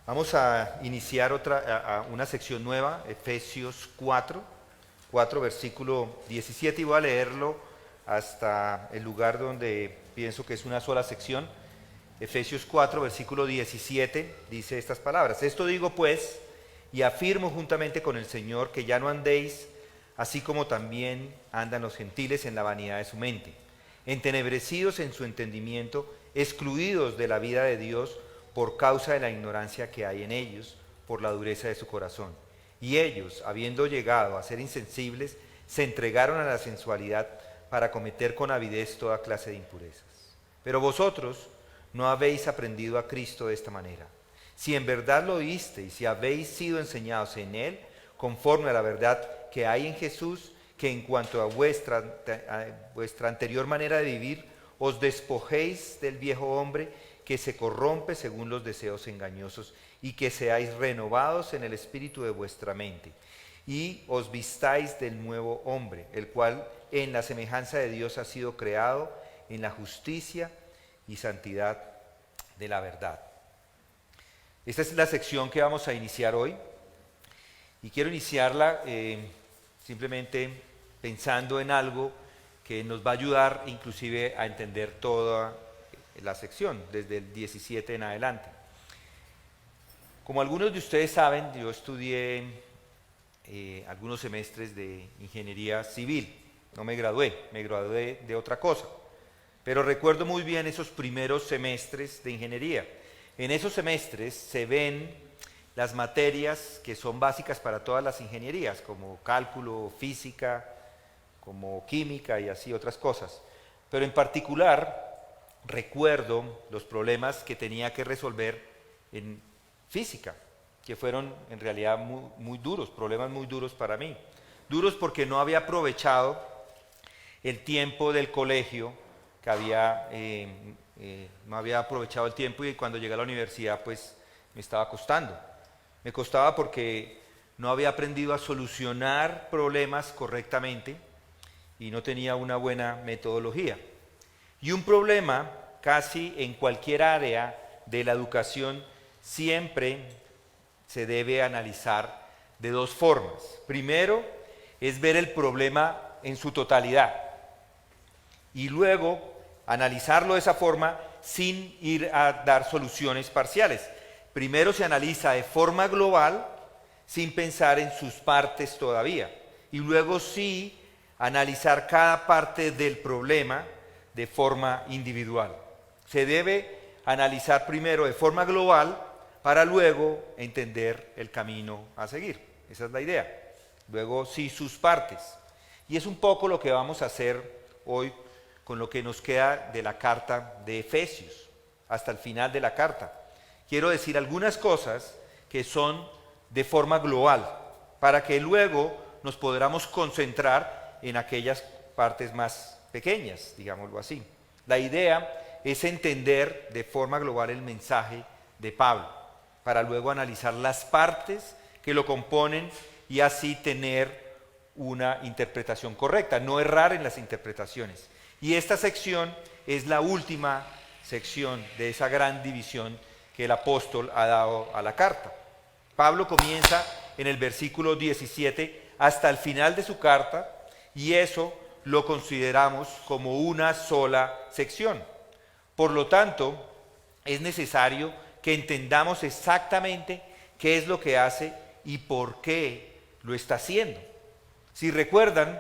Vamos a iniciar una sección nueva, Efesios 4 versículo 17, y voy a leerlo hasta el lugar donde pienso que es una sola sección. Efesios 4, versículo 17, dice estas palabras: Esto digo pues, y afirmo juntamente con el Señor, que ya no andéis así como también andan los gentiles en la vanidad de su mente, entenebrecidos en su entendimiento, excluidos de la vida de Dios por causa de la ignorancia que hay en ellos, por la dureza de su corazón. Y ellos, habiendo llegado a ser insensibles, se entregaron a la sensualidad para cometer con avidez toda clase de impurezas. Pero vosotros no habéis aprendido a Cristo de esta manera. Si en verdad lo oísteis y habéis sido enseñados en Él, conforme a la verdad que hay en Jesús, que en cuanto a vuestra anterior manera de vivir, os despojéis del viejo hombre que se corrompe según los deseos engañosos, y que seáis renovados en el espíritu de vuestra mente, y os vistáis del nuevo hombre, el cual en la semejanza de Dios ha sido creado en la justicia y santidad de la verdad. Esta es la sección que vamos a iniciar hoy, y quiero iniciarla simplemente pensando en algo que nos va a ayudar inclusive a entender toda la sección, desde el 17 en adelante. Como algunos de ustedes saben, yo estudié algunos semestres de ingeniería civil. No me gradué de otra cosa. Pero recuerdo muy bien esos primeros semestres de ingeniería. En esos semestres se ven las materias que son básicas para todas las ingenierías, como cálculo, física, como química y así otras cosas. Pero en particular recuerdo los problemas que tenía que resolver en física, que fueron en realidad muy duros, problemas muy duros para mí. Duros porque no había aprovechado el tiempo del colegio, no había aprovechado el tiempo, y cuando llegué a la universidad pues me estaba costando. Me costaba porque no había aprendido a solucionar problemas correctamente y no tenía una buena metodología. Y un problema casi en cualquier área de la educación siempre se debe analizar de dos formas. Primero es ver el problema en su totalidad y luego analizarlo de esa forma sin ir a dar soluciones parciales. Primero se analiza de forma global sin pensar en sus partes todavía, y luego sí analizar cada parte del problema de forma individual. Se debe analizar primero de forma global para luego entender el camino a seguir. Esa es la idea. Luego sí sus partes. Y es un poco lo que vamos a hacer hoy con lo que nos queda de la carta de Efesios, hasta el final de la carta. Quiero decir algunas cosas que son de forma global, para que luego nos podamos concentrar en aquellas partes más pequeñas, digámoslo así. La idea es entender de forma global el mensaje de Pablo, para luego analizar las partes que lo componen y así tener una interpretación correcta, no errar en las interpretaciones. Y esta sección es la última sección de esa gran división que el apóstol ha dado a la carta. Pablo comienza en el versículo 17 hasta el final de su carta, y eso lo consideramos como una sola sección. Por lo tanto, es necesario que entendamos exactamente qué es lo que hace y por qué lo está haciendo. Si recuerdan,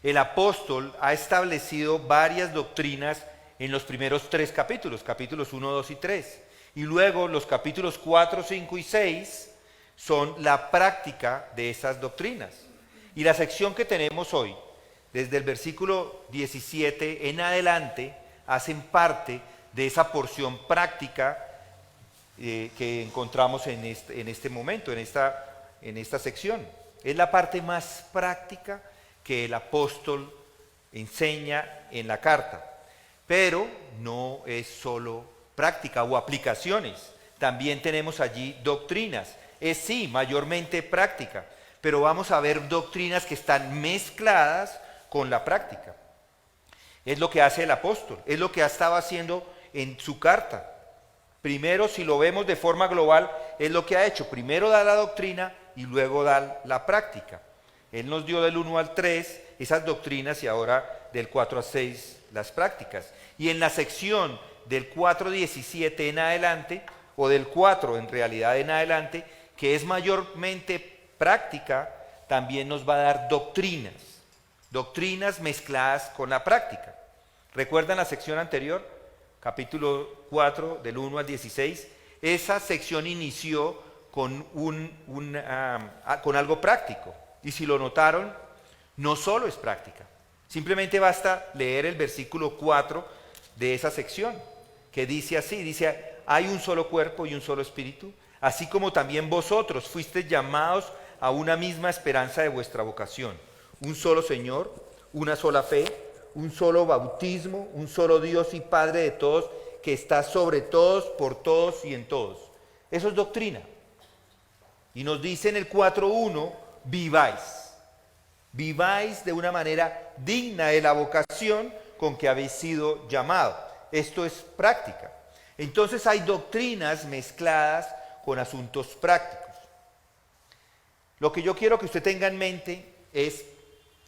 el apóstol ha establecido varias doctrinas en los primeros 3 capítulos, capítulos 1, 2 y 3. Y luego los capítulos 4, 5 y 6 son la práctica de esas doctrinas. Y la sección que tenemos hoy, desde el versículo 17 en adelante, hacen parte de esa porción práctica que encontramos en este momento, en esta sección. Es la parte más práctica que el apóstol enseña en la carta. Pero no es solo práctica o aplicaciones, también tenemos allí doctrinas. Es sí, mayormente práctica, pero vamos a ver doctrinas que están mezcladas con la práctica. Es lo que hace el apóstol, es lo que ha estado haciendo en su carta. Primero, si lo vemos de forma global, es lo que ha hecho. Primero da la doctrina y luego da la práctica. Él nos dio del 1 al 3 esas doctrinas y ahora del 4 al 6 las prácticas. Y en la sección del 4:17 en adelante, o del 4 en realidad en adelante, que es mayormente práctica, también nos va a dar doctrinas mezcladas con la práctica. ¿Recuerdan la sección anterior? Capítulo 4, del 1 al 16. Esa sección inició con, con algo práctico. Y si lo notaron, no solo es práctica. Simplemente basta leer el versículo 4 de esa sección, que dice así, dice, hay un solo cuerpo y un solo espíritu, así como también vosotros fuisteis llamados a una misma esperanza de vuestra vocación. Un solo Señor, una sola fe, un solo bautismo, un solo Dios y Padre de todos, que está sobre todos, por todos y en todos. Eso es doctrina. Y nos dice en el 4:1, viváis de una manera digna de la vocación con que habéis sido llamados. Esto es práctica. Entonces hay doctrinas mezcladas con asuntos prácticos. Lo que yo quiero que usted tenga en mente es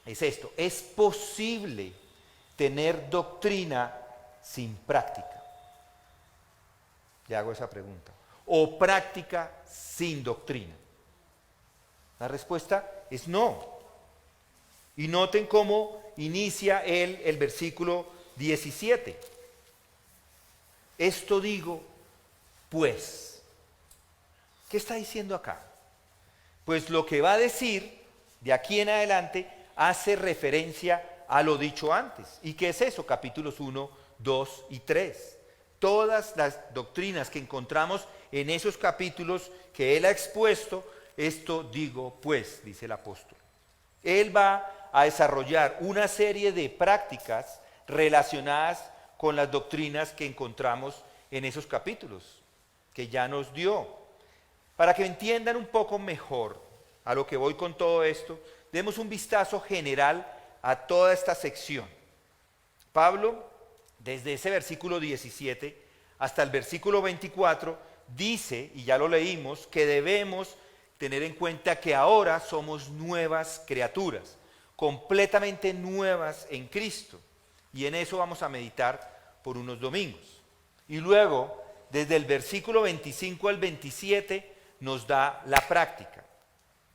esto. Es posible tener doctrina sin práctica. Le hago esa pregunta. O práctica sin doctrina. La respuesta es no. Y noten cómo inicia el versículo 17. Esto digo, pues. ¿Qué está diciendo acá? Pues lo que va a decir de aquí en adelante hace referencia a lo dicho antes. ¿Y qué es eso? Capítulos 1, 2 y 3. Todas las doctrinas que encontramos en esos capítulos que él ha expuesto, esto digo pues, dice el apóstol. Él va a desarrollar una serie de prácticas relacionadas con las doctrinas que encontramos en esos capítulos que ya nos dio. Para que entiendan un poco mejor a lo que voy con todo esto, demos un vistazo general a toda esta sección. Pablo, desde ese versículo 17 hasta el versículo 24, dice, y ya lo leímos, que debemos tener en cuenta que ahora somos nuevas criaturas, completamente nuevas en Cristo. Y en eso vamos a meditar por unos domingos. Y luego, desde el versículo 25 al 27, nos da la práctica,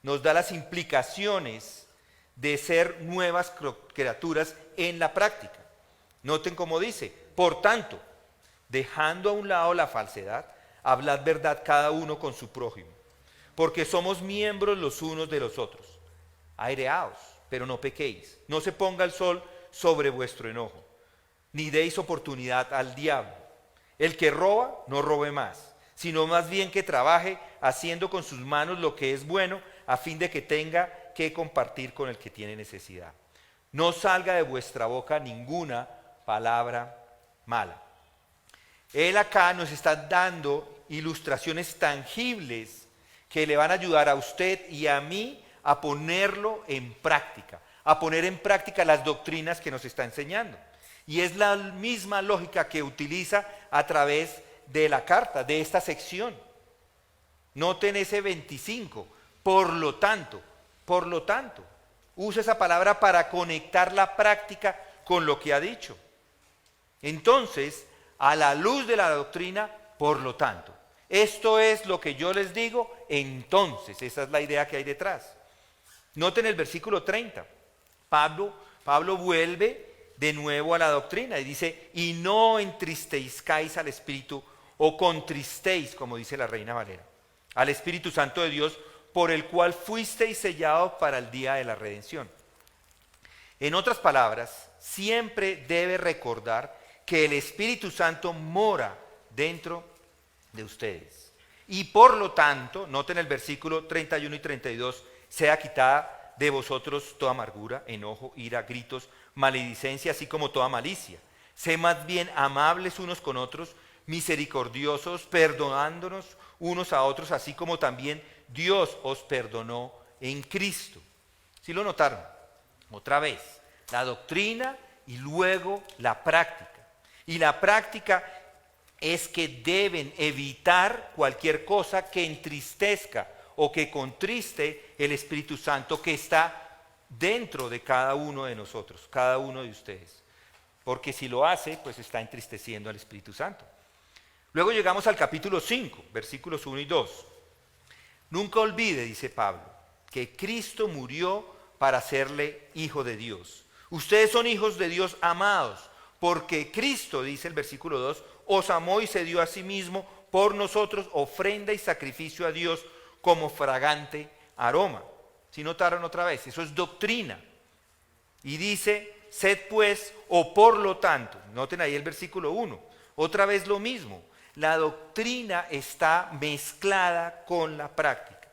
nos da las implicaciones de ser nuevas criaturas en la práctica. Noten cómo dice, por tanto, dejando a un lado la falsedad, hablad verdad cada uno con su prójimo, porque somos miembros los unos de los otros. Aireaos, pero no pequéis, no se ponga el sol sobre vuestro enojo, ni deis oportunidad al diablo. El que roba, no robe más, sino más bien que trabaje haciendo con sus manos lo que es bueno, a fin de que tenga que compartir con el que tiene necesidad. No salga de vuestra boca ninguna palabra mala. Él acá nos está dando ilustraciones tangibles que le van a ayudar a usted y a mí a ponerlo en práctica, a poner en práctica las doctrinas que nos está enseñando. Y es la misma lógica que utiliza a través de la carta, de esta sección. Noten ese 25, por lo tanto, usa esa palabra para conectar la práctica con lo que ha dicho. Entonces, a la luz de la doctrina, por lo tanto. Esto es lo que yo les digo, entonces, esa es la idea que hay detrás. Noten el versículo 30. Pablo vuelve de nuevo a la doctrina y dice, y no entristezcáis al Espíritu o contristéis, como dice la Reina Valera, al Espíritu Santo de Dios, por el cual fuisteis sellados para el día de la redención. En otras palabras, siempre debe recordar que el Espíritu Santo mora dentro de ustedes. Y por lo tanto, noten el versículo 31 y 32, sea quitada de vosotros toda amargura, enojo, ira, gritos, maledicencia, así como toda malicia. Sé más bien amables unos con otros, misericordiosos, perdonándonos unos a otros, así como también Dios os perdonó en Cristo. ¿Sí lo notaron? Otra vez, la doctrina y luego la práctica. Y la práctica es que deben evitar cualquier cosa que entristezca o que contriste el Espíritu Santo que está dentro de cada uno de nosotros, cada uno de ustedes. Porque si lo hace, pues está entristeciendo al Espíritu Santo. Luego llegamos al capítulo 5, versículos 1 y 2. Nunca olvide, dice Pablo, que Cristo murió para hacerle hijo de Dios. Ustedes son hijos de Dios amados, porque Cristo, dice el versículo 2, os amó y se dio a sí mismo por nosotros ofrenda y sacrificio a Dios como fragante aroma. ¿Sí notaron otra vez? Eso es doctrina. Y dice, sed pues, o por lo tanto, noten ahí el versículo 1, otra vez lo mismo. La doctrina está mezclada con la práctica.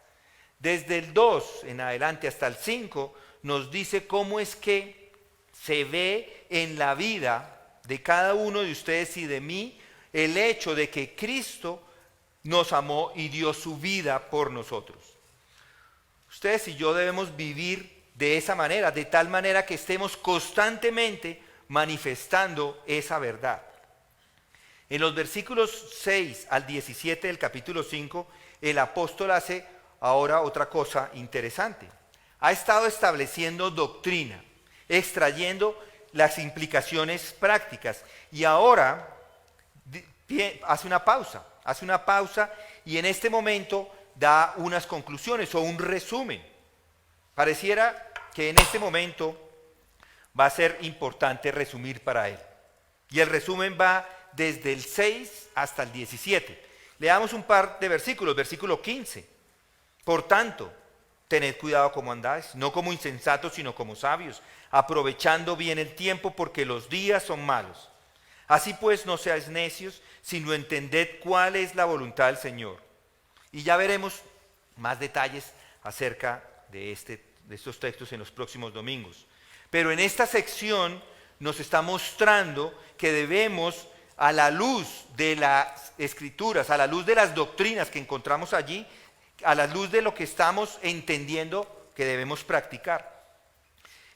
Desde el 2 en adelante hasta el 5 nos dice cómo es que se ve en la vida de cada uno de ustedes y de mí el hecho de que Cristo nos amó y dio su vida por nosotros. Ustedes y yo debemos vivir de esa manera, de tal manera que estemos constantemente manifestando esa verdad. En los versículos 6 al 17 del capítulo 5, el apóstol hace ahora otra cosa interesante. Ha estado estableciendo doctrina, extrayendo las implicaciones prácticas y ahora hace una pausa y en este momento da unas conclusiones o un resumen. Pareciera que en este momento va a ser importante resumir para él. Y el resumen va desde el 6 hasta el 17. Leamos un par de versículos, versículo 15. Por tanto, tened cuidado como andáis, no como insensatos, sino como sabios, aprovechando bien el tiempo porque los días son malos. Así pues, no seáis necios, sino entended cuál es la voluntad del Señor. Y ya veremos más detalles acerca de estos textos en los próximos domingos. Pero en esta sección nos está mostrando que debemos, a la luz de las Escrituras, a la luz de las doctrinas que encontramos allí, a la luz de lo que estamos entendiendo que debemos practicar.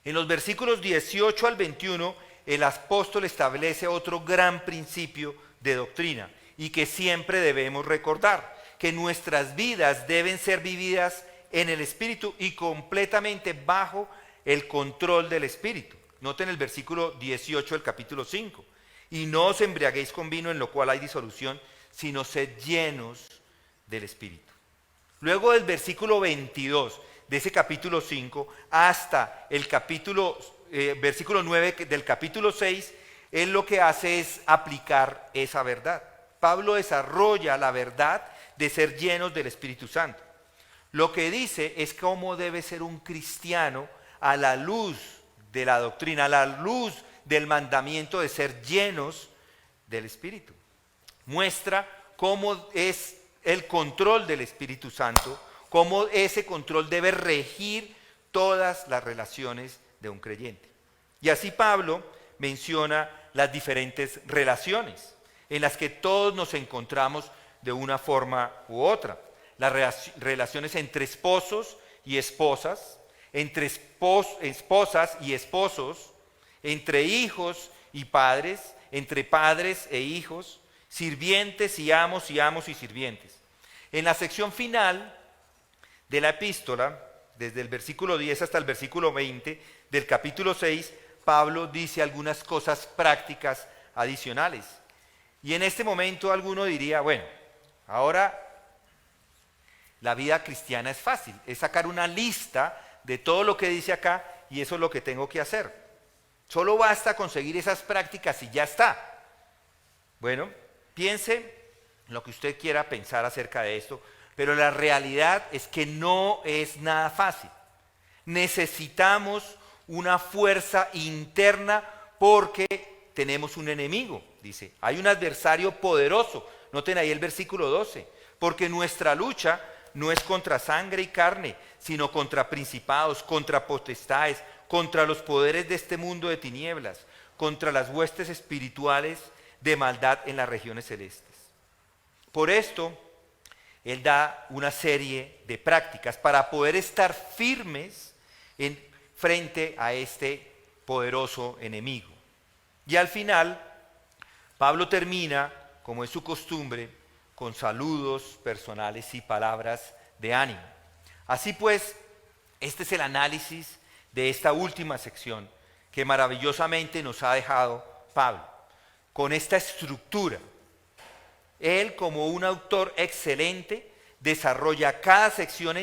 En los versículos 18 al 21, el apóstol establece otro gran principio de doctrina y que siempre debemos recordar, que nuestras vidas deben ser vividas en el Espíritu y completamente bajo el control del Espíritu. Noten el versículo 18 del capítulo 5. Y no os embriaguéis con vino en lo cual hay disolución, sino sed llenos del Espíritu. Luego del versículo 22 de ese capítulo 5 hasta el versículo 9 del capítulo 6, él lo que hace es aplicar esa verdad. Pablo desarrolla la verdad de ser llenos del Espíritu Santo. Lo que dice es cómo debe ser un cristiano a la luz de la doctrina, a la luz del mandamiento de ser llenos del Espíritu. Muestra cómo es el control del Espíritu Santo, cómo ese control debe regir todas las relaciones de un creyente. Y así Pablo menciona las diferentes relaciones en las que todos nos encontramos de una forma u otra. Las relaciones entre esposos y esposas, entre esposas y esposos, entre hijos y padres, entre padres e hijos, sirvientes y amos y sirvientes. En la sección final de la epístola, desde el versículo 10 hasta el versículo 20 del capítulo 6, Pablo dice algunas cosas prácticas adicionales. Y en este momento alguno diría, bueno, ahora la vida cristiana es fácil, es sacar una lista de todo lo que dice acá y eso es lo que tengo que hacer. Solo basta conseguir esas prácticas y ya está. Bueno, piense lo que usted quiera pensar acerca de esto, pero la realidad es que no es nada fácil. Necesitamos una fuerza interna porque tenemos un enemigo, dice. Hay un adversario poderoso. Noten ahí el versículo 12. Porque nuestra lucha no es contra sangre y carne, sino contra principados, contra potestades, contra los poderes de este mundo de tinieblas, contra las huestes espirituales de maldad en las regiones celestes. Por esto, él da una serie de prácticas para poder estar firmes frente a este poderoso enemigo. Y al final, Pablo termina como es su costumbre, con saludos personales y palabras de ánimo. Así pues, este es el análisis de esta última sección que maravillosamente nos ha dejado Pablo, con esta estructura. Él, como un autor excelente, desarrolla cada sección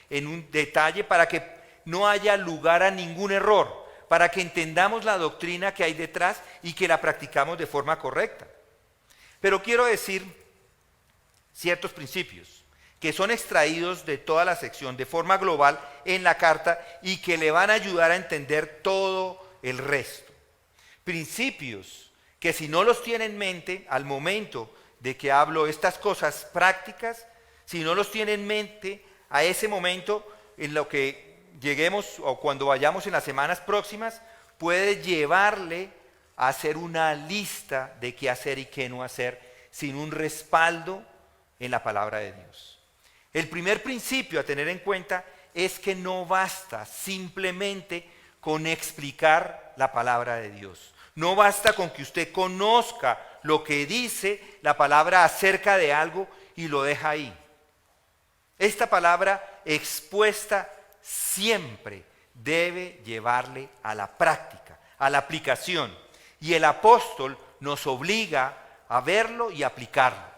en un detalle para que no haya lugar a ningún error, para que entendamos la doctrina que hay detrás y que la practicamos de forma correcta. Pero quiero decir ciertos principios que son extraídos de toda la sección de forma global en la carta y que le van a ayudar a entender todo el resto. Principios que si no los tiene en mente al momento de que hablo estas cosas prácticas, si no los tiene en mente a ese momento en lo que lleguemos o cuando vayamos en las semanas próximas, puede llevarle a hacer una lista de qué hacer y qué no hacer sin un respaldo en la palabra de Dios. El primer principio a tener en cuenta es que no basta simplemente con explicar la palabra de Dios. No basta con que usted conozca lo que dice la palabra acerca de algo y lo deja ahí. Esta palabra expuesta siempre debe llevarle a la práctica, a la aplicación. Y el apóstol nos obliga a verlo y aplicarlo.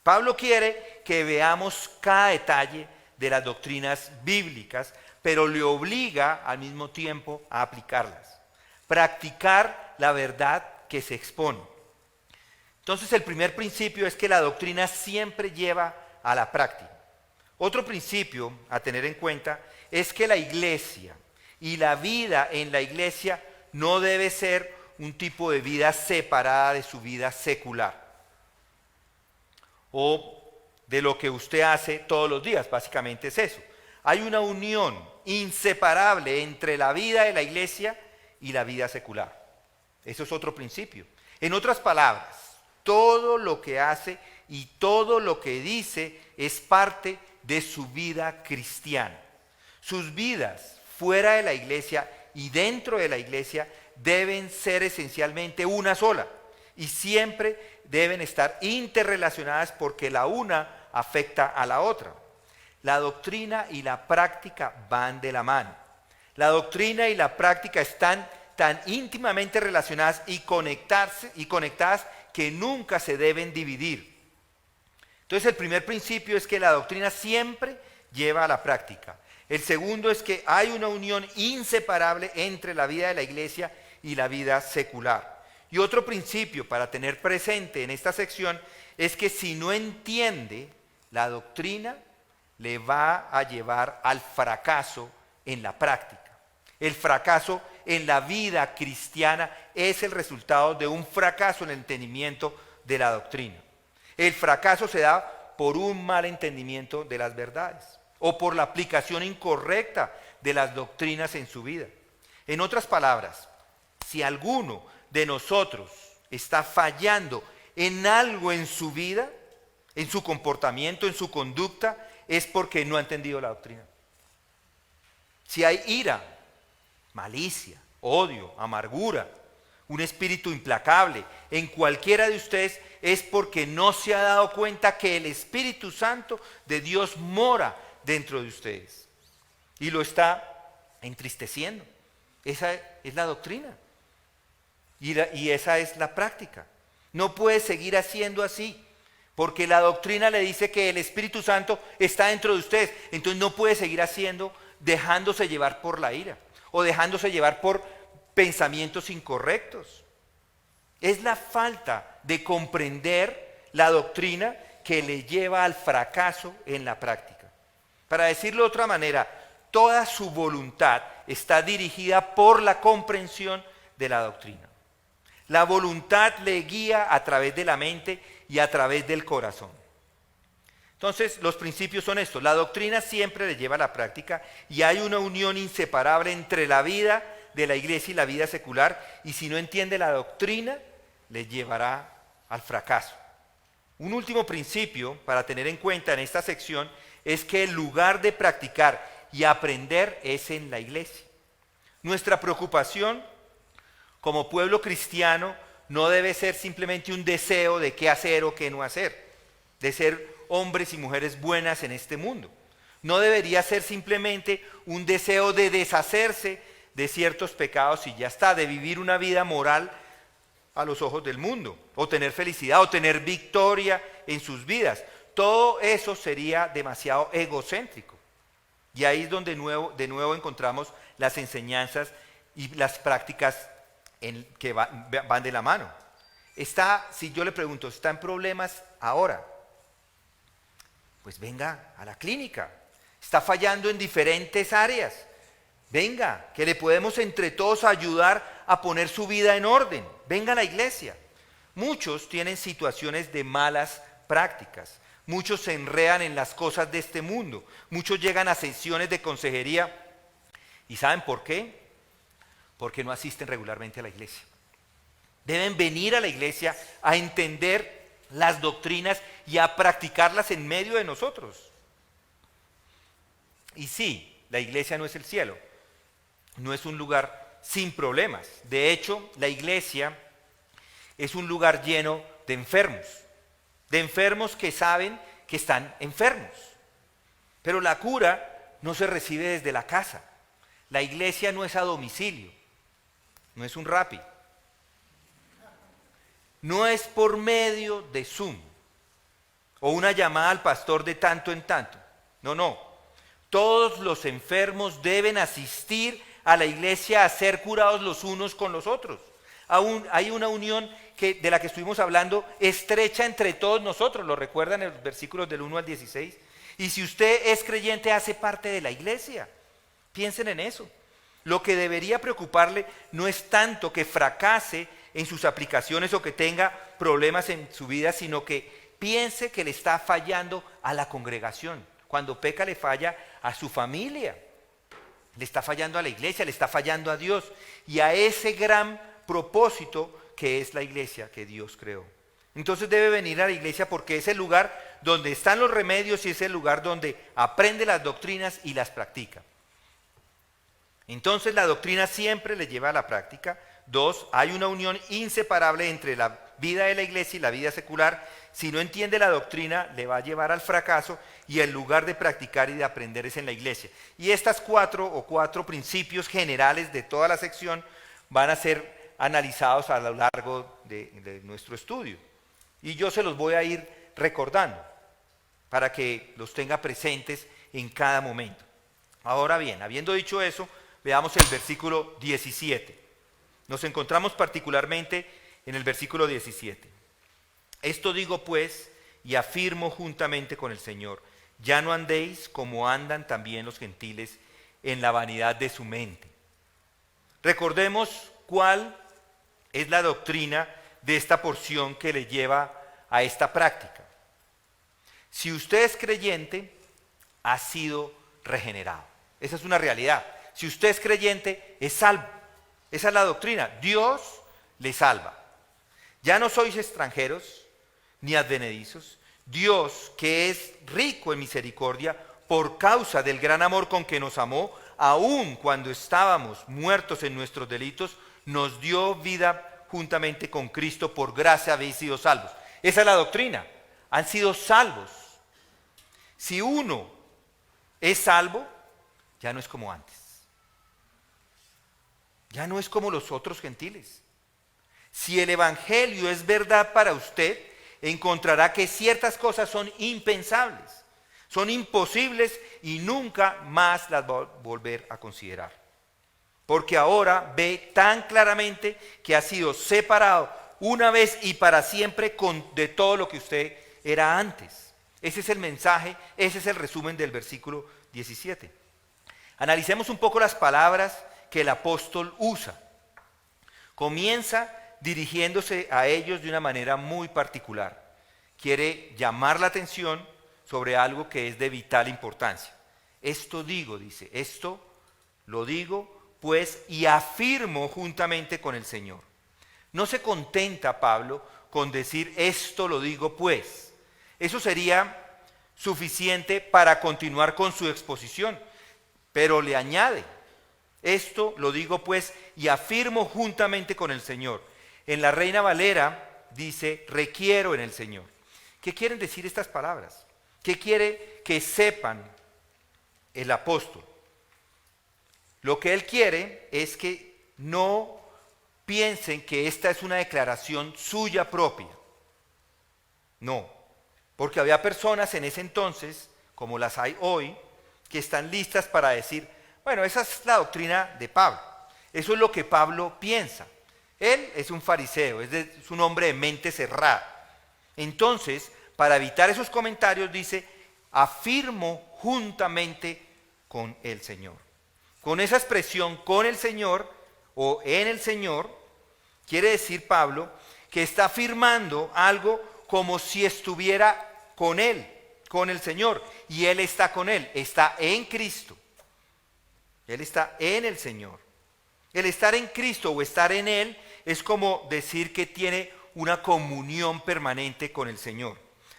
Pablo quiere que veamos cada detalle de las doctrinas bíblicas, pero le obliga al mismo tiempo a aplicarlas. Practicar la verdad que se expone. Entonces el primer principio es que la doctrina siempre lleva a la práctica. Otro principio a tener en cuenta es que la iglesia y la vida en la iglesia no debe ser un tipo de vida separada de su vida secular o de lo que usted hace todos los días. Básicamente es eso. Hay una unión inseparable entre la vida de la iglesia y la vida secular. Eso es otro principio. En otras palabras, todo lo que hace y todo lo que dice es parte de su vida cristiana. Sus vidas fuera de la iglesia y dentro de la iglesia deben ser esencialmente una sola y siempre deben estar interrelacionadas porque la una afecta a la otra. La doctrina y la práctica van de la mano. La doctrina y la práctica están tan íntimamente relacionadas y conectadas que nunca se deben dividir. Entonces el primer principio es que la doctrina siempre lleva a la práctica. El segundo es que hay una unión inseparable entre la vida de la iglesia y la vida secular. Y otro principio para tener presente en esta sección es que si no entiende la doctrina, le va a llevar al fracaso en la práctica. El fracaso en la vida cristiana es el resultado de un fracaso en el entendimiento de la doctrina. El fracaso se da por un mal entendimiento de las verdades o por la aplicación incorrecta de las doctrinas en su vida. En otras palabras, si alguno de nosotros está fallando en algo en su vida, en su comportamiento, en su conducta, es porque no ha entendido la doctrina. Si hay ira, malicia, odio, amargura, un espíritu implacable en cualquiera de ustedes, es porque no se ha dado cuenta que el Espíritu Santo de Dios mora dentro de ustedes y lo está entristeciendo. Esa es la doctrina y esa es la práctica. No puede seguir haciendo así porque la doctrina le dice que el Espíritu Santo está dentro de ustedes. Entonces no puede seguir haciendo dejándose llevar por la ira o dejándose llevar por pensamientos incorrectos. Es la falta de comprender la doctrina que le lleva al fracaso en la práctica. Para decirlo de otra manera, toda su voluntad está dirigida por la comprensión de la doctrina. La voluntad le guía a través de la mente y a través del corazón. Entonces, los principios son estos. La doctrina siempre le lleva a la práctica y hay una unión inseparable entre la vida de la iglesia y la vida secular, y si no entiende la doctrina, le llevará al fracaso. Un último principio para tener en cuenta en esta sección es que el lugar de practicar y aprender es en la iglesia. Nuestra preocupación como pueblo cristiano no debe ser simplemente un deseo de qué hacer o qué no hacer, de ser hombres y mujeres buenas en este mundo. No debería ser simplemente un deseo de deshacerse de ciertos pecados y ya está, de vivir una vida moral a los ojos del mundo, o tener felicidad, o tener victoria en sus vidas. Todo eso sería demasiado egocéntrico. Y ahí es donde de nuevo encontramos las enseñanzas y las prácticas que van de la mano. Si yo le pregunto, ¿está en problemas ahora? Pues venga a la clínica. Está fallando en diferentes áreas. Venga, que le podemos entre todos ayudar a poner su vida en orden. Venga a la iglesia. Muchos tienen situaciones de malas prácticas. Muchos se enredan en las cosas de este mundo. Muchos llegan a sesiones de consejería. ¿Y saben por qué? Porque no asisten regularmente a la iglesia. Deben venir a la iglesia a entender las doctrinas y a practicarlas en medio de nosotros. Y sí, la iglesia no es el cielo, no es un lugar sin problemas. De hecho, la iglesia es un lugar lleno de enfermos que saben que están enfermos. Pero la cura no se recibe desde la casa. La iglesia no es a domicilio, no es un Rappi. No es por medio de Zoom o una llamada al pastor de tanto en tanto. No. Todos los enfermos deben asistir a la iglesia a ser curados los unos con los otros. Hay una unión de la que estuvimos hablando estrecha entre todos nosotros. ¿Lo recuerdan en los versículos del 1 al 16? Y si usted es creyente, hace parte de la iglesia. Piensen en eso. Lo que debería preocuparle no es tanto que fracase en sus aplicaciones o que tenga problemas en su vida, sino que piense que le está fallando a la congregación. Cuando peca le falla a su familia, le está fallando a la iglesia, le está fallando a Dios y a ese gran propósito que es la iglesia que Dios creó. Entonces debe venir a la iglesia porque es el lugar donde están los remedios y es el lugar donde aprende las doctrinas y las practica. Entonces la doctrina siempre le lleva a la práctica. 2, hay una unión inseparable entre la vida de la iglesia y la vida secular. Si no entiende la doctrina, le va a llevar al fracaso y el lugar de practicar y de aprender es en la iglesia. Y estas cuatro principios generales de toda la sección van a ser analizados a lo largo de nuestro estudio. Y yo se los voy a ir recordando para que los tenga presentes en cada momento. Ahora bien, habiendo dicho eso, veamos el versículo 17. Nos encontramos particularmente en el versículo 17. Esto digo pues, y afirmo juntamente con el Señor, ya no andéis como andan también los gentiles en la vanidad de su mente. Recordemos cuál es la doctrina de esta porción que le lleva a esta práctica. Si usted es creyente, ha sido regenerado. Esa es una realidad. Si usted es creyente, es salvo. Esa es la doctrina. Dios le salva. Ya no sois extranjeros ni advenedizos. Dios, que es rico en misericordia, por causa del gran amor con que nos amó, aun cuando estábamos muertos en nuestros delitos, nos dio vida juntamente con Cristo. Por gracia habéis sido salvos. Esa es la doctrina. Han sido salvos. Si uno es salvo, ya no es como antes. Ya no es como los otros gentiles. Si el evangelio es verdad para usted, encontrará que ciertas cosas son impensables, son imposibles y nunca más las va a volver a considerar. Porque ahora ve tan claramente que ha sido separado una vez y para siempre de todo lo que usted era antes. Ese es el mensaje, ese es el resumen del versículo 17. Analicemos un poco las palabras que el apóstol usa. Comienza dirigiéndose a ellos de una manera muy particular. Quiere llamar la atención sobre algo que es de vital importancia. Esto digo, dice, esto lo digo pues y afirmo juntamente con el Señor. No se contenta Pablo con decir esto lo digo pues. Eso sería suficiente para continuar con su exposición, pero le añade, esto lo digo pues y afirmo juntamente con el Señor. En la Reina Valera dice, requiero en el Señor. ¿Qué quieren decir estas palabras? ¿Qué quiere que sepan el apóstol? Lo que él quiere es que no piensen que esta es una declaración suya propia. No, porque había personas en ese entonces, como las hay hoy, que están listas para decir, bueno, esa es la doctrina de Pablo. Eso es lo que Pablo piensa. Él es un fariseo, es un hombre de mente cerrada. Entonces, para evitar esos comentarios, dice, afirmo juntamente con el Señor. Con esa expresión, con el Señor o en el Señor, quiere decir Pablo que está afirmando algo como si estuviera con Él, con el Señor. Y Él está con Él, está en Cristo. Él está en el Señor. El estar en Cristo o estar en Él es como decir que tiene una comunión permanente con el Señor.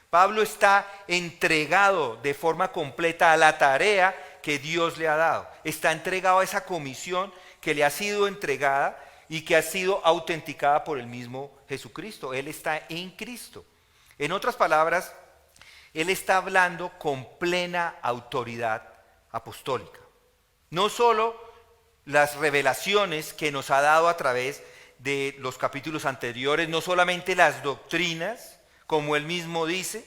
Pablo está entregado de forma completa a la tarea que Dios le ha dado. Está entregado a esa comisión que le ha sido entregada y que ha sido autenticada por el mismo Jesucristo. Él está en Cristo. En otras palabras, él está hablando con plena autoridad apostólica. No solo las revelaciones que nos ha dado a través de los capítulos anteriores, no solamente las doctrinas, como él mismo dice,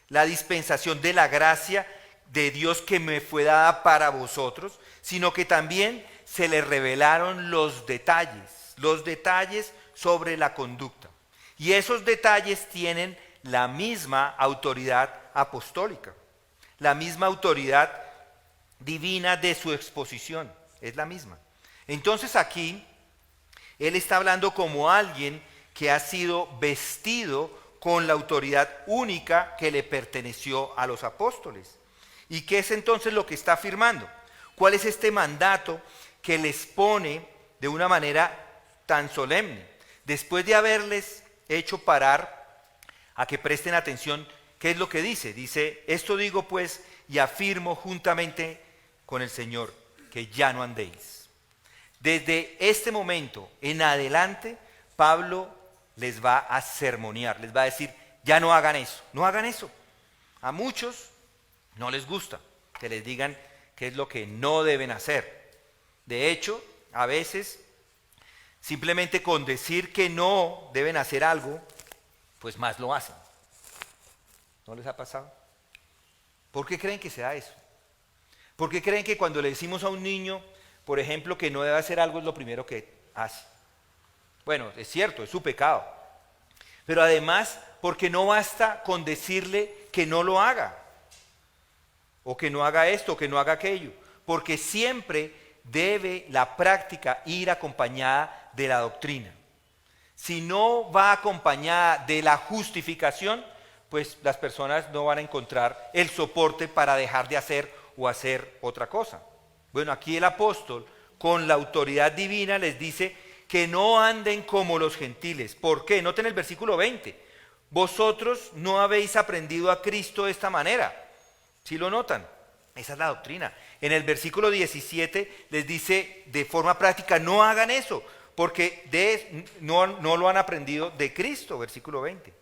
la dispensación de la gracia de Dios que me fue dada para vosotros, sino que también se le revelaron los detalles sobre la conducta. Y esos detalles tienen la misma autoridad apostólica, la misma autoridad divina de su exposición, es la misma. Entonces aquí, él está hablando como alguien que ha sido vestido con la autoridad única que le perteneció a los apóstoles. ¿Y qué es entonces lo que está afirmando? ¿Cuál es este mandato que les pone de una manera tan solemne? Después de haberles hecho parar a que presten atención, ¿qué es lo que dice? Dice, esto digo pues y afirmo juntamente con el Señor, que ya no andéis. Desde este momento en adelante, Pablo les va a sermonear, les va a decir, ya no hagan eso, no hagan eso. A muchos no les gusta que les digan qué es lo que no deben hacer. De hecho, a veces, simplemente con decir que no deben hacer algo, pues más lo hacen. ¿No les ha pasado? ¿Por qué creen que se da eso? ¿Por qué creen que cuando le decimos a un niño, por ejemplo, que no debe hacer algo es lo primero que hace? Bueno, es cierto, es su pecado. Pero además, porque no basta con decirle que no lo haga, o que no haga esto, o que no haga aquello, porque siempre debe la práctica ir acompañada de la doctrina. Si no va acompañada de la justificación, pues las personas no van a encontrar el soporte para dejar de hacer o hacer otra cosa. Bueno, aquí el apóstol, con la autoridad divina, les dice que no anden como los gentiles. ¿Por qué? Noten el versículo 20. Vosotros no habéis aprendido a Cristo de esta manera. ¿Sí lo notan? Esa es la doctrina. En el versículo 17 les dice de forma práctica, no hagan eso, porque no lo han aprendido de Cristo, versículo 20.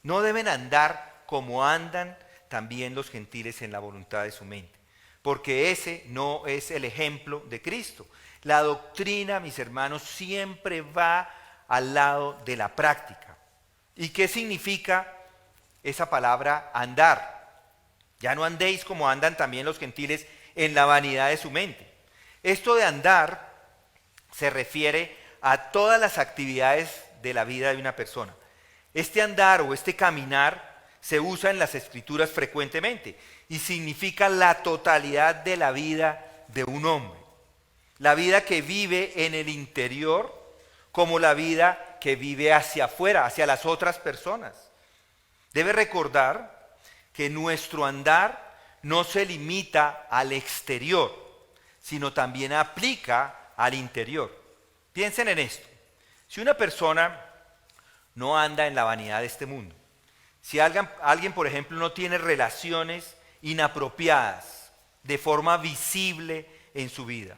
No deben andar como andan también los gentiles en la voluntad de su mente, porque ese no es el ejemplo de Cristo. La doctrina, mis hermanos, siempre va al lado de la práctica. ¿Y qué significa esa palabra andar? Ya no andéis como andan también los gentiles en la vanidad de su mente. Esto de andar se refiere a todas las actividades de la vida de una persona. Este andar o este caminar se usa en las escrituras frecuentemente y significa la totalidad de la vida de un hombre. La vida que vive en el interior como la vida que vive hacia afuera, hacia las otras personas. Debe recordar que nuestro andar no se limita al exterior, sino también aplica al interior. Piensen en esto. Si una persona no anda en la vanidad de este mundo, si alguien, por ejemplo, no tiene relaciones inapropiadas de forma visible en su vida,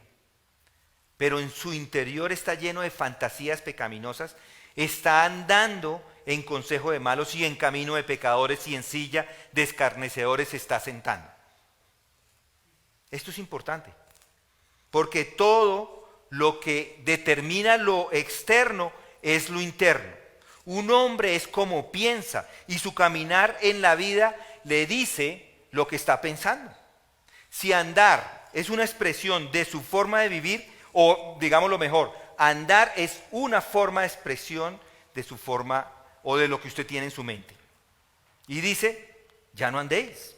pero en su interior está lleno de fantasías pecaminosas, está andando en consejo de malos y en camino de pecadores y en silla de escarnecedores se está sentando. Esto es importante, porque todo lo que determina lo externo es lo interno. Un hombre es como piensa y su caminar en la vida le dice lo que está pensando. Si andar es una expresión de su forma de vivir, o digámoslo mejor, andar es una forma de expresión de su forma o de lo que usted tiene en su mente. Y dice, ya no andéis.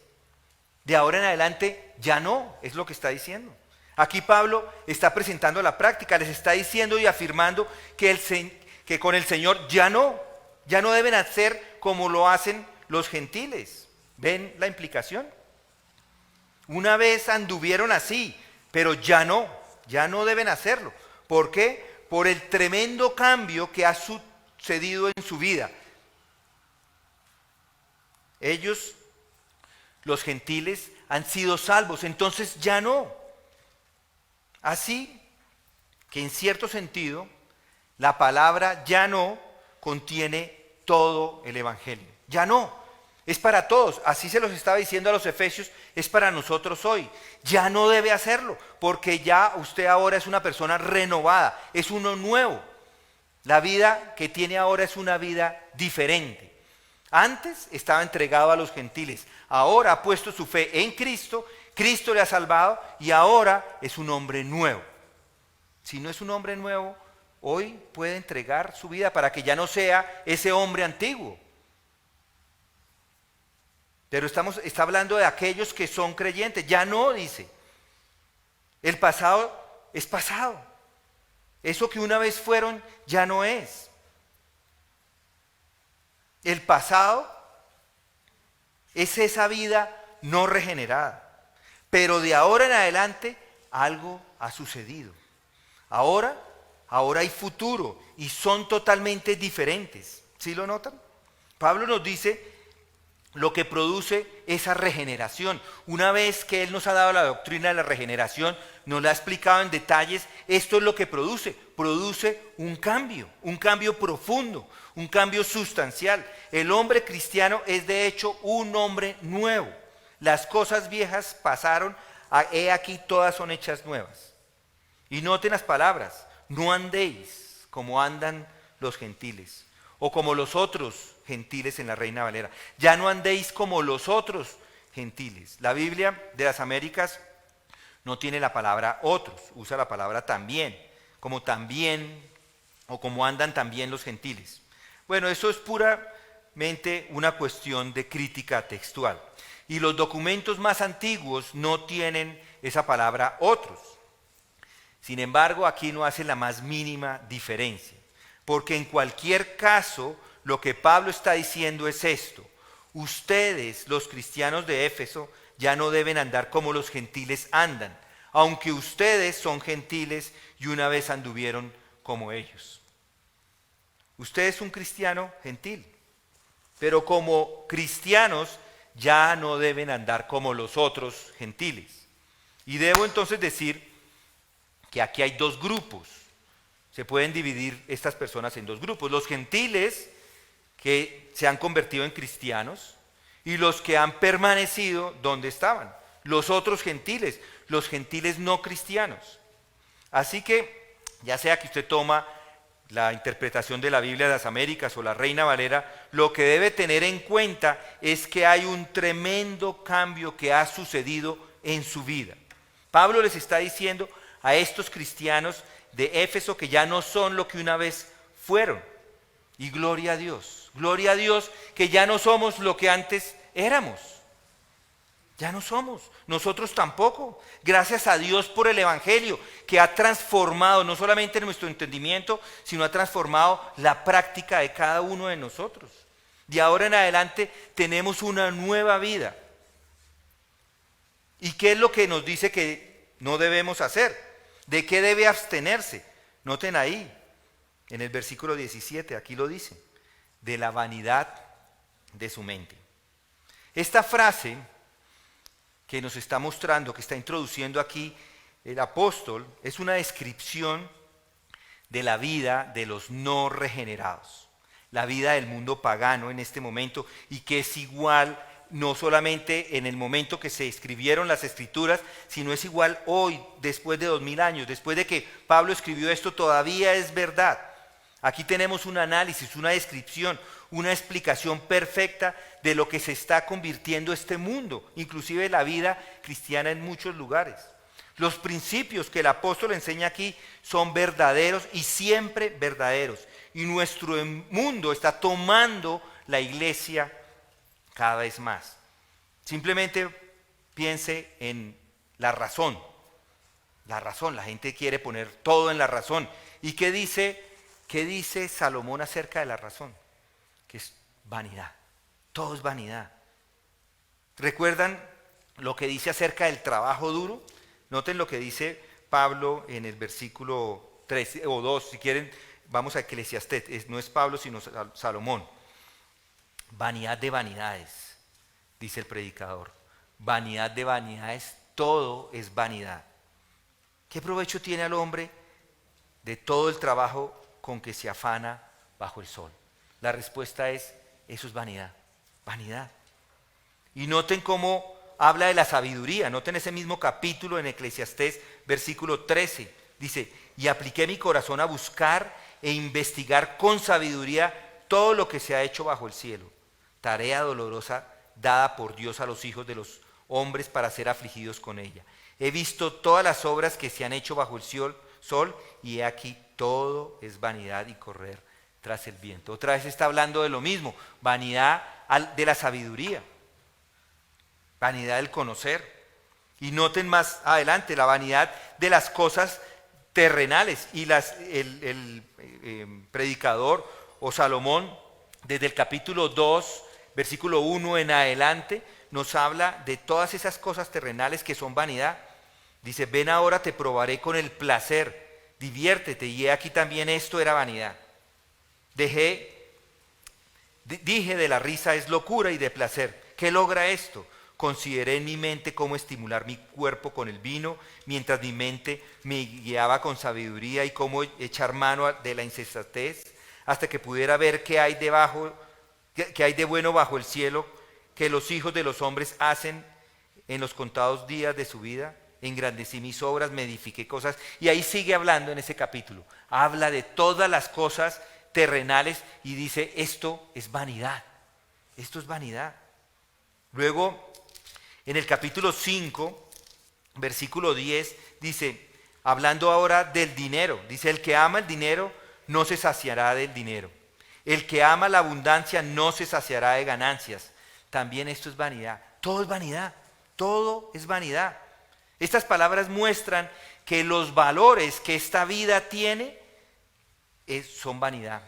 De ahora en adelante ya no, es lo que está diciendo. Aquí Pablo está presentando la práctica, les está diciendo y afirmando que con el Señor ya no deben hacer como lo hacen los gentiles. ¿Ven la implicación? Una vez anduvieron así, pero ya no deben hacerlo. ¿Por qué? Por el tremendo cambio que ha sucedido en su vida. Ellos, los gentiles, han sido salvos, entonces ya no. Así que en cierto sentido, la palabra ya no contiene todo el Evangelio. Ya no, es para todos. Así se los estaba diciendo a los efesios, es para nosotros hoy. Ya no debe hacerlo, porque ya usted ahora es una persona renovada, es uno nuevo. La vida que tiene ahora es una vida diferente. Antes estaba entregado a los gentiles, ahora ha puesto su fe en Cristo, Cristo le ha salvado y ahora es un hombre nuevo. Si no es un hombre nuevo, hoy puede entregar su vida para que ya no sea ese hombre antiguo. Pero está hablando de aquellos que son creyentes, ya no, dice. El pasado es pasado. Eso que una vez fueron ya no es. El pasado es esa vida no regenerada. Pero de ahora en adelante algo ha sucedido. Ahora hay futuro y son totalmente diferentes. ¿Sí lo notan? Pablo nos dice lo que produce esa regeneración. Una vez que él nos ha dado la doctrina de la regeneración, nos la ha explicado en detalles, esto es lo que produce un cambio profundo, un cambio sustancial. El hombre cristiano es de hecho un hombre nuevo. Las cosas viejas pasaron, he aquí todas son hechas nuevas. Y noten las palabras, no andéis como andan los gentiles, o como los otros gentiles en la Reina Valera. Ya no andéis como los otros gentiles. La Biblia de las Américas no tiene la palabra otros, usa la palabra también, como también, o como andan también los gentiles. Bueno, eso es puramente una cuestión de crítica textual. Y los documentos más antiguos no tienen esa palabra otros. Sin embargo, aquí no hace la más mínima diferencia, porque en cualquier caso, lo que Pablo está diciendo es esto: ustedes, los cristianos de Éfeso, ya no deben andar como los gentiles andan, aunque ustedes son gentiles y una vez anduvieron como ellos. Usted es un cristiano gentil, pero como cristianos ya no deben andar como los otros gentiles. Y debo entonces decir que aquí hay dos grupos. Se pueden dividir estas personas en dos grupos: los gentiles que se han convertido en cristianos y los que han permanecido donde estaban, los otros gentiles, los gentiles no cristianos. Así que, ya sea que usted toma la interpretación de la Biblia de las Américas o la Reina Valera, lo que debe tener en cuenta es que hay un tremendo cambio que ha sucedido en su vida. Pablo les está diciendo a estos cristianos de Éfeso que ya no son lo que una vez fueron. Y gloria a Dios que ya no somos lo que antes éramos. Ya no somos, nosotros tampoco. Gracias a Dios por el Evangelio que ha transformado no solamente nuestro entendimiento, sino ha transformado la práctica de cada uno de nosotros. De ahora en adelante tenemos una nueva vida. ¿Y qué es lo que nos dice que no debemos hacer? ¿De qué debe abstenerse? Noten ahí, en el versículo 17, aquí lo dice: de la vanidad de su mente. Esta frase que nos está mostrando, que está introduciendo aquí el apóstol, es una descripción de la vida de los no regenerados, la vida del mundo pagano en este momento, y que es igual no solamente en el momento que se escribieron las escrituras, sino es igual hoy, después de 2000 años, después de que Pablo escribió esto, todavía es verdad. Aquí tenemos un análisis, una descripción, una explicación perfecta de lo que se está convirtiendo este mundo, inclusive la vida cristiana en muchos lugares. Los principios que el apóstol enseña aquí son verdaderos y siempre verdaderos. Y nuestro mundo está tomando la iglesia cada vez más. Simplemente piense en la razón. La razón, la gente quiere poner todo en la razón. ¿Y qué dice Salomón acerca de la razón? Que es vanidad. Todo es vanidad. ¿Recuerdan lo que dice acerca del trabajo duro? Noten lo que dice Pablo en el versículo 3 o 2, si quieren, vamos a Eclesiastés, no es Pablo sino Salomón. Vanidad de vanidades, dice el predicador. Vanidad de vanidades, todo es vanidad. ¿Qué provecho tiene al hombre de todo el trabajo con que se afana bajo el sol? La respuesta es, eso es vanidad, vanidad. Y noten cómo habla de la sabiduría, noten ese mismo capítulo en Eclesiastés, versículo 13, dice, y apliqué mi corazón a buscar e investigar con sabiduría todo lo que se ha hecho bajo el cielo, tarea dolorosa dada por Dios a los hijos de los hombres para ser afligidos con ella. He visto todas las obras que se han hecho bajo el sol, y he aquí todo es vanidad y correr tras el viento. Otra vez está hablando de lo mismo, vanidad de la sabiduría, vanidad del conocer. Y noten más adelante la vanidad de las cosas terrenales. Y el predicador o Salomón, desde el capítulo 2, versículo 1 en adelante, nos habla de todas esas cosas terrenales que son vanidad. Dice, ven ahora te probaré con el placer, diviértete, y he aquí también esto era vanidad. Dije de la risa es locura y de placer. ¿Qué logra esto? Consideré en mi mente cómo estimular mi cuerpo con el vino, mientras mi mente me guiaba con sabiduría, y cómo echar mano de la insensatez, hasta que pudiera ver qué hay de bueno bajo el cielo, que los hijos de los hombres hacen en los contados días de su vida. Engrandecí mis obras, me edifiqué cosas. Y ahí sigue hablando en ese capítulo. Habla de todas las cosas terrenales y dice, esto es vanidad. Esto es vanidad. Luego, en el capítulo 5, versículo 10, dice, hablando ahora del dinero, dice, el que ama el dinero no se saciará del dinero. El que ama la abundancia no se saciará de ganancias. También esto es vanidad. Todo es vanidad. Todo es vanidad. Estas palabras muestran que los valores que esta vida tiene son vanidad.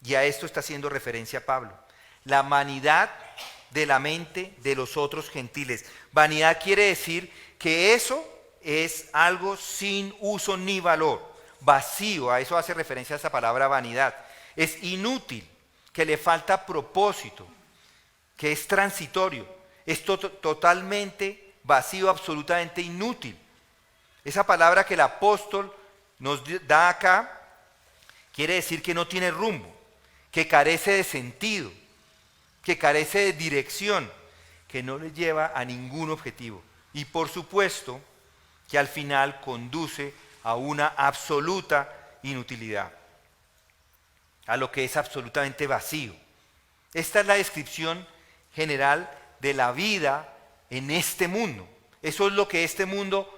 Y a esto está haciendo referencia Pablo. La vanidad de la mente de los otros gentiles. Vanidad quiere decir que eso es algo sin uso ni valor, vacío. A eso hace referencia esa palabra vanidad. Es inútil, que le falta propósito, que es transitorio, es totalmente vacío, absolutamente inútil. Esa palabra que el apóstol nos da acá quiere decir que no tiene rumbo, que carece de sentido, que carece de dirección, que no le lleva a ningún objetivo. Y por supuesto que al final conduce a una absoluta inutilidad, a lo que es absolutamente vacío. Esta es la descripción general de la vida en este mundo. Eso es lo que este mundo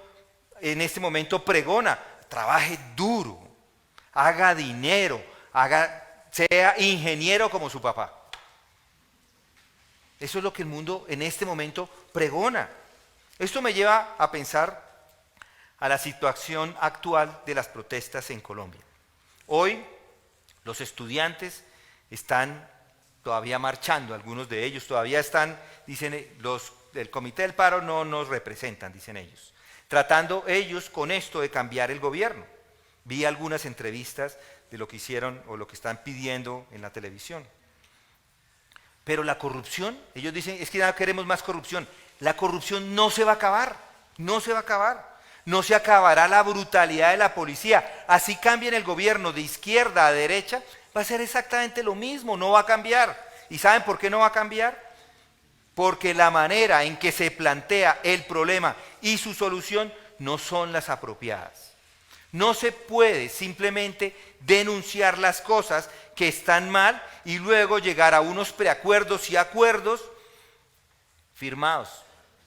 en este momento pregona. Trabaje duro, haga dinero, sea ingeniero como su papá. Eso es lo que el mundo en este momento pregona. Esto me lleva a pensar a la situación actual de las protestas en Colombia. Hoy los estudiantes están todavía marchando, algunos de ellos todavía están, dicen los del Comité del Paro no nos representan, dicen ellos, tratando ellos con esto de cambiar el gobierno. Vi algunas entrevistas de lo que hicieron o lo que están pidiendo en la televisión. Pero la corrupción, ellos dicen, es que ya queremos más corrupción. La corrupción no se va a acabar, no se va a acabar. No se acabará la brutalidad de la policía. Así cambien el gobierno de izquierda a derecha, va a ser exactamente lo mismo, no va a cambiar. ¿Y saben por qué no va a cambiar? Porque la manera en que se plantea el problema y su solución no son las apropiadas. No se puede simplemente denunciar las cosas que están mal y luego llegar a unos preacuerdos y acuerdos firmados.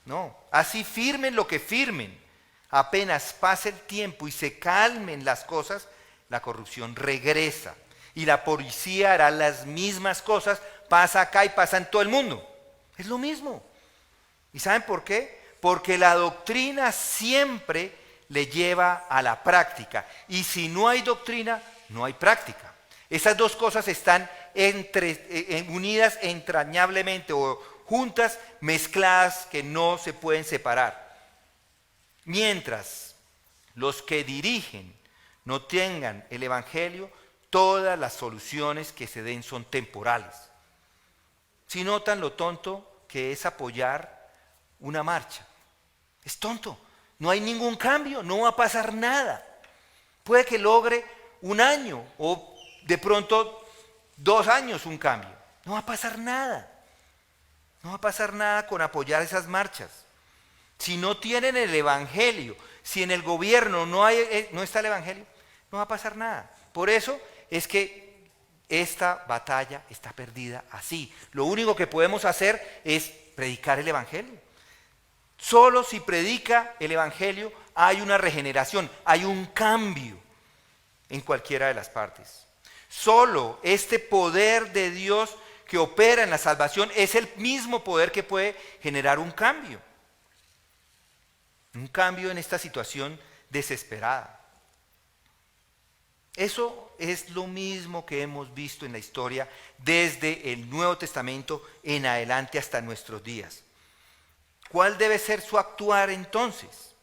No, así firmen lo que firmen. Apenas pase el tiempo y se calmen las cosas, la corrupción regresa. Y la policía hará las mismas cosas, pasa acá y pasa en todo el mundo. Es lo mismo. ¿Y saben por qué? Porque la doctrina siempre le lleva a la práctica. Y si no hay doctrina, no hay práctica. Esas dos cosas están unidas entrañablemente o juntas, mezcladas, que no se pueden separar. Mientras los que dirigen no tengan el Evangelio, todas las soluciones que se den son temporales. Si notan lo tonto que es apoyar una marcha, es tonto, no hay ningún cambio, no va a pasar nada. Puede que logre un año o de pronto 2 años un cambio, no va a pasar nada. No va a pasar nada con apoyar esas marchas. Si no tienen el Evangelio, si en el gobierno no está el Evangelio, no va a pasar nada. Por eso es que esta batalla está perdida así. Lo único que podemos hacer es predicar el Evangelio. Solo si predica el Evangelio hay una regeneración, hay un cambio en cualquiera de las partes. Solo este poder de Dios que opera en la salvación es el mismo poder que puede generar un cambio. Un cambio en esta situación desesperada. Eso es lo mismo que hemos visto en la historia desde el Nuevo Testamento en adelante hasta nuestros días. ¿Cuál debe ser su actuar entonces?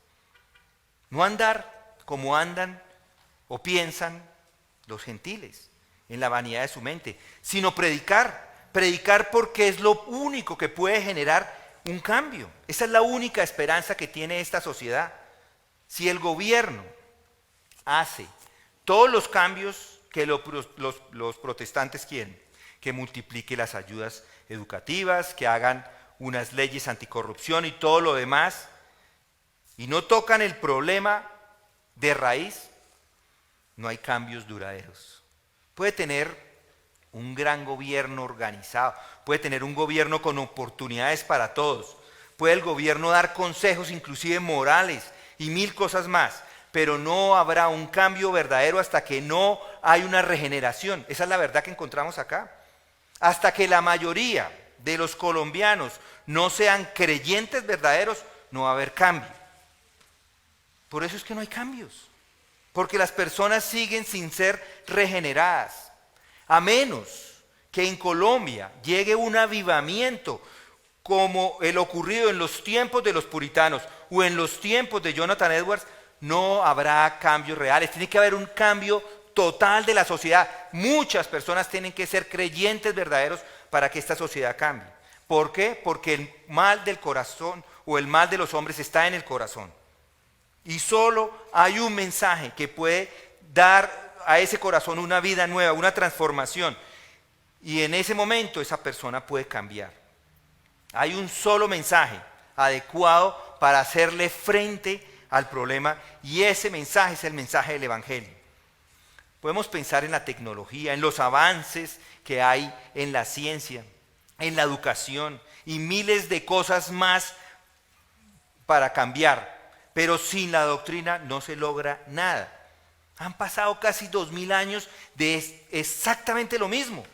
No andar como andan o piensan los gentiles en la vanidad de su mente, sino predicar porque es lo único que puede generar un cambio. Esa es la única esperanza que tiene esta sociedad. Si el gobierno hace todos los cambios que los protestantes quieren, que multiplique las ayudas educativas, que hagan unas leyes anticorrupción y todo lo demás, y no tocan el problema de raíz, no hay cambios duraderos. Puede tener un gran gobierno organizado, puede tener un gobierno con oportunidades para todos, puede el gobierno dar consejos inclusive morales y 1000 cosas más, pero no habrá un cambio verdadero hasta que no hay una regeneración. Esa es la verdad que encontramos acá. Hasta que la mayoría de los colombianos no sean creyentes verdaderos, no va a haber cambio. Por eso es que no hay cambios, porque las personas siguen sin ser regeneradas. A menos que en Colombia llegue un avivamiento como el ocurrido en los tiempos de los puritanos o en los tiempos de Jonathan Edwards, no habrá cambios reales. Tiene que haber un cambio total de la sociedad. Muchas personas tienen que ser creyentes verdaderos para que esta sociedad cambie. ¿Por qué? Porque el mal del corazón o el mal de los hombres está en el corazón. Y solo hay un mensaje que puede dar a ese corazón una vida nueva, una transformación. Y en ese momento esa persona puede cambiar. Hay un solo mensaje adecuado para hacerle frente al problema, y ese mensaje es el mensaje del Evangelio. Podemos pensar en la tecnología, en los avances que hay en la ciencia, en la educación y miles de cosas más para cambiar, pero sin la doctrina no se logra nada. Han pasado casi 2000 años de exactamente lo mismo,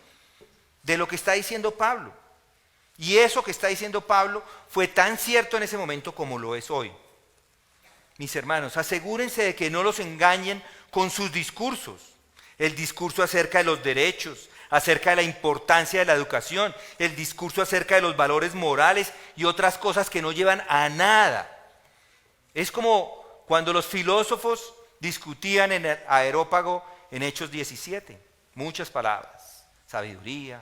de lo que está diciendo Pablo. Y eso que está diciendo Pablo fue tan cierto en ese momento como lo es hoy. Mis hermanos, asegúrense de que no los engañen con sus discursos. El discurso acerca de los derechos, acerca de la importancia de la educación, el discurso acerca de los valores morales y otras cosas que no llevan a nada. Es como cuando los filósofos discutían en el Areópago en Hechos 17. Muchas palabras, sabiduría,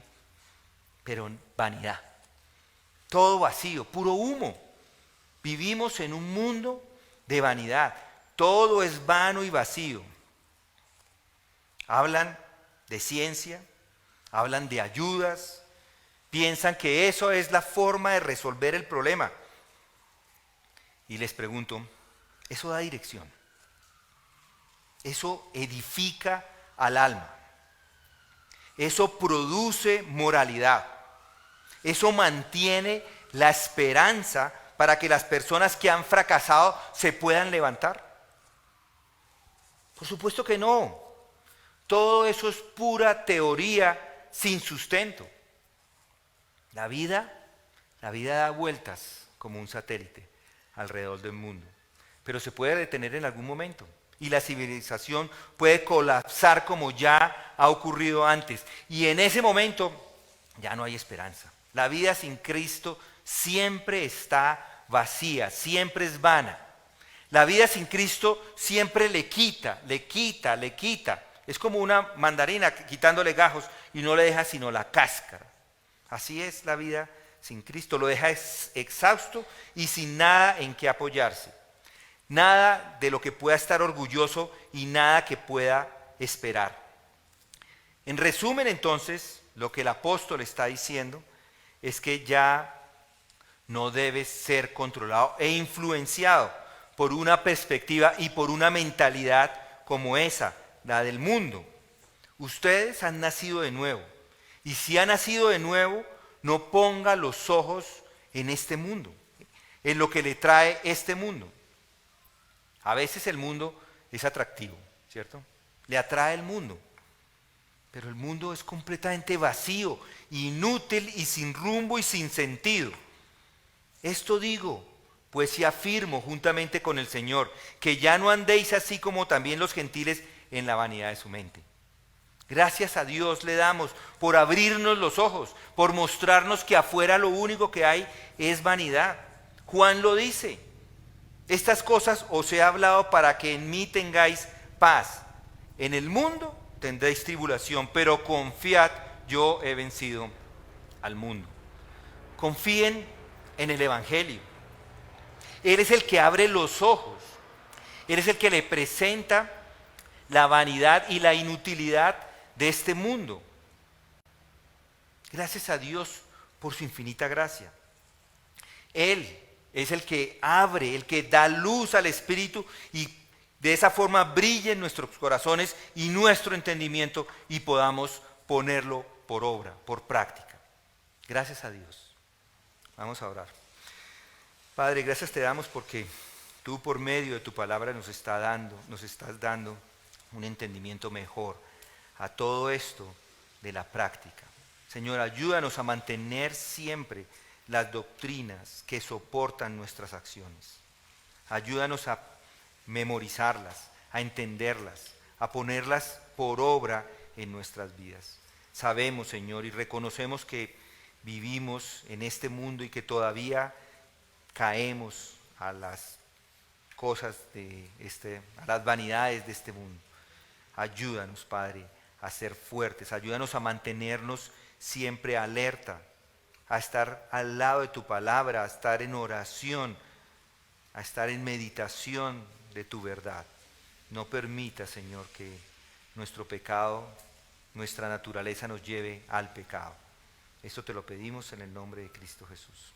pero vanidad. Todo vacío, puro humo. Vivimos en un mundo de vanidad. todo es vano y vacío. Hablan de ciencia, hablan de ayudas, piensan que eso es la forma de resolver el problema. Y les pregunto, ¿eso da dirección? ¿Eso edifica al alma? ¿Eso produce moralidad? ¿Eso mantiene la esperanza para que las personas que han fracasado se puedan levantar? Por supuesto que no. Todo eso es pura teoría sin sustento. La vida da vueltas como un satélite alrededor del mundo, pero se puede detener en algún momento y la civilización puede colapsar como ya ha ocurrido antes, y en ese momento ya no hay esperanza. La vida sin Cristo siempre está vacía, siempre es vana. La vida sin Cristo siempre le quita. Es como una mandarina quitándole gajos y no le deja sino la cáscara. Así es la vida sin Cristo, lo deja exhausto y sin nada en que apoyarse. Nada de lo que pueda estar orgulloso y nada que pueda esperar. En resumen, entonces, lo que el apóstol está diciendo es que ya no debes ser controlado e influenciado por una perspectiva y por una mentalidad como esa, la del mundo. Ustedes han nacido de nuevo. Y si ha nacido de nuevo, no ponga los ojos en este mundo, en lo que le trae este mundo. A veces el mundo es atractivo, ¿cierto? Le atrae el mundo. Pero el mundo es completamente vacío, inútil y sin rumbo y sin sentido. Esto digo, pues si afirmo juntamente con el Señor, que ya no andéis así como también los gentiles en la vanidad de su mente. Gracias a Dios le damos por abrirnos los ojos, por mostrarnos que afuera lo único que hay es vanidad. Juan lo dice, estas cosas os he hablado para que en mí tengáis paz. En el mundo tendréis tribulación, pero confiad, yo he vencido al mundo. Confíen en el Evangelio. Él es el que abre los ojos. Él es el que le presenta la vanidad y la inutilidad de este mundo. Gracias a Dios por su infinita gracia. Él es el que abre, el que da luz al Espíritu y de esa forma brille en nuestros corazones y nuestro entendimiento y podamos ponerlo por obra, por práctica. Gracias a Dios. Vamos a orar. Padre, gracias te damos porque tú por medio de tu palabra nos estás dando un entendimiento mejor a todo esto de la práctica. Señor, ayúdanos a mantener siempre las doctrinas que soportan nuestras acciones. Ayúdanos a memorizarlas, a entenderlas, a ponerlas por obra en nuestras vidas. Sabemos, Señor, y reconocemos que vivimos en este mundo y que todavía caemos a las cosas a las vanidades de este mundo. Ayúdanos, Padre, a ser fuertes, ayúdanos a mantenernos siempre alerta, a estar al lado de tu palabra, a estar en oración, a estar en meditación de tu verdad. No permita, Señor, que nuestro pecado, nuestra naturaleza nos lleve al pecado. Esto te lo pedimos en el nombre de Cristo Jesús.